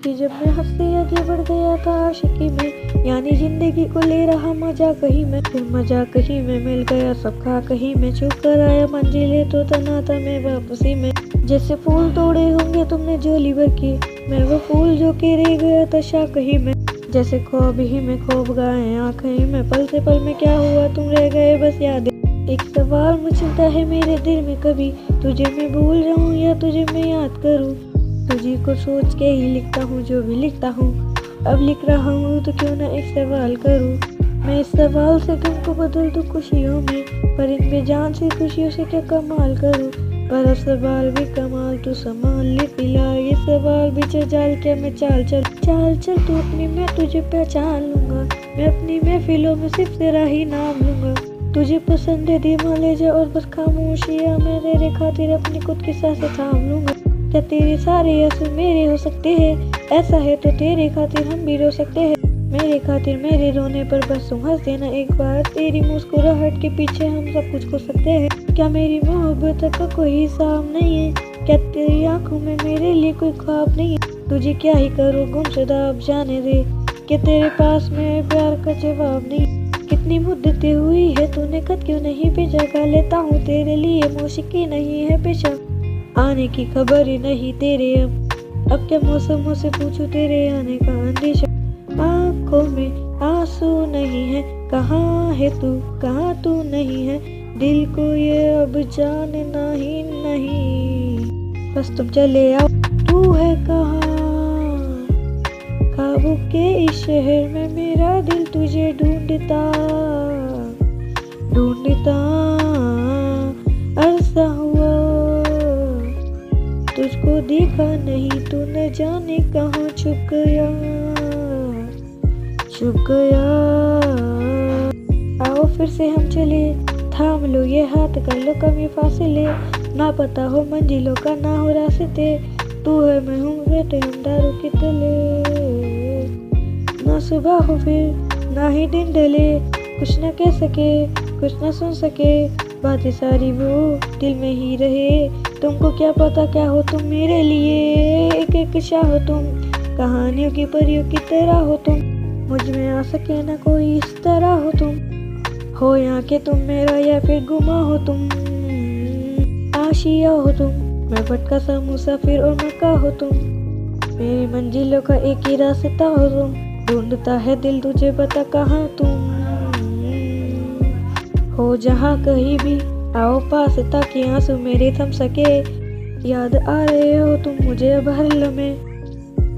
कि जब मैं हद से आगे बढ़ गया था आशिकी में, यानी जिंदगी को ले रहा मजा कहीं में, फिर मजा कहीं में मिल गया सबका कहीं में, छुप कर आया मंजिले तो तना था मैं वापसी में। जैसे फूल तोड़े होंगे तुमने झोली भर के, मैं वो फूल जो के रह गया था शाह कहीं में। जैसे ख्वाब ही में ख्वाब गाए आँखें में, पल से पल में क्या हुआ तुम रह गए बस यादें। एक सवाल मचलता है मेरे दिल में कभी, तुझे मैं भूल जाऊं या तुझे मैं याद करूं। तुझे को सोच के ही लिखता हूँ जो भी लिखता हूँ, अब लिख रहा हूँ तो क्यों ना एक सवाल करूँ। मैं इस सवाल से तुमको बदल दूँ खुशियों में, पर इन बेजान सी खुशियों से क्या कमाल करूँ। पर अब सवाल भी कमाल तू संभाल ले फिलहाल, ये सवाल भी जाल क्या मैं चाल चल तू अपनी मैं तुझे पहचान लूंगा। मैं अपनी महफिलों में सिर्फ तेरा ही नाम लूंगा। तुझे पसंद है धीमा ले जा और बस खामोशियाँ, मैं तेरे खातिर अपनी खुद की सांसें थाम लूंगा। क्या तेरे सारे आंसू मेरे हो सकते हैं, ऐसा है तो तेरे खातिर हम भी रो सकते हैं। मेरे खातिर मेरे रोने पर बस तुम हंस देना एक बार, तेरी मुस्कुराहट के पीछे हम सब कुछ खो सकते हैं। क्या मेरी मोहब्बत का कोई हिसाब नहीं है, क्या तेरी आंखों में मेरे लिए कोई ख्वाब नहीं है। तुझे क्या ही करो गुमशुदा अब जाने दे, कि तेरे पास मेरे प्यार का जवाब नहीं। कितनी मुद्दतें हुई है तूने खत क्यों नहीं भेजा, गा लेता हूँ तेरे लिए मौसीकी नहीं है पेशा। आने की खबर ही नहीं तेरे अब क्या मौसमों से पूछूं तेरे आने का अंदेशा। आँखों में आंसू नहीं है, कहाँ है तू कहाँ तू नहीं है, दिल को ये अब जानना ही नहीं। बस तुम चले आओ, तू है कहाँ ख्वाबों के इस शहर में, मेरा दिल तुझे ढूंढता अरसा हुआ। तुझको देखा नहीं तू न जाने कहाँ छुप गया। आओ फिर से हम चले, थाम लो ये हाथ कर लो कम ये फासले, ना पता हो मंजिलों का ना हो रास्ते, तू है मैं हूँ रहते हम दारू की तले। ना सुबह हो फिर ना ही दिन ढले, कुछ न कह सके कुछ न सुन सके, बातें सारी वो दिल में ही रहे। तुमको क्या पता क्या हो तुम मेरे लिए, एक एक शाह हो तुम, कहानियों की परियों की तरह हो तुम, मुझ में आ सके ना कोई इस तरह हो तुम। हो यहाँ के तुम मेरा या फिर गुमा हो तुम, आशिया हो तुम, मैं भटका सा मुसाफिर और मक्का हो तुम, मेरी मंजिलों का एक ही रास्ता हो तुम, ढूंढता है दिल तुझे बता कहाँ तुम हो। जहाँ कहीं भी आओ पास ताकि आंसू मेरे थम सके, याद आ रहे हो तुम मुझे अब हर लम्हे,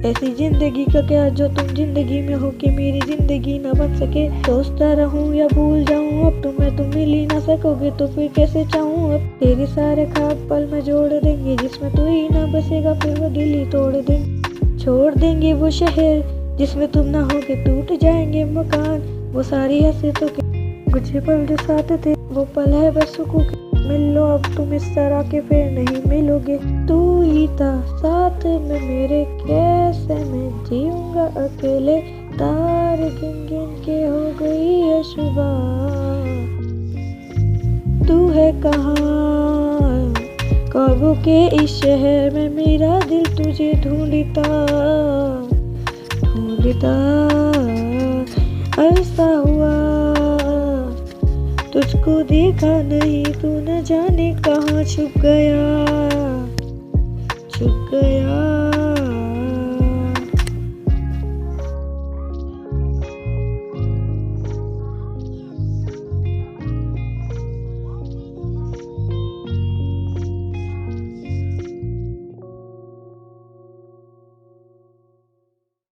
ऐसी जिंदगी का क्या जो तुम जिंदगी में हो कि मेरी जिंदगी ना बन सके। सोचता रहूं या भूल जाऊं अब तुम मिल ही ना सकोगे तो फिर कैसे चाहूं अब, तेरे सारे ख्वाब पल में जोड़ देंगे जिसमें तू ही ना बसेगा, फिर वो दिल ही तोड़ देंगे। छोड़ देंगे वो शहर जिसमें तुम ना होगे, टूट जाएंगे मकान वो सारी हसरतों के, कुछ पल जो साथ थे वो पल है बस सुकून के। मिल लो अब तुम इस तरह के फिर नहीं मिलोगे, तू ही था साथ में मेरे, कैसे मैं जीऊंगा अकेले, तार गिन गिन के हो गई है सुबह। तू है कहाँ ख्वाबों के इस शहर में, मेरा दिल तुझे ढूंढता अरसा हुआ। तुझको देखा नहीं तू न जाने कहाँ छुप गया।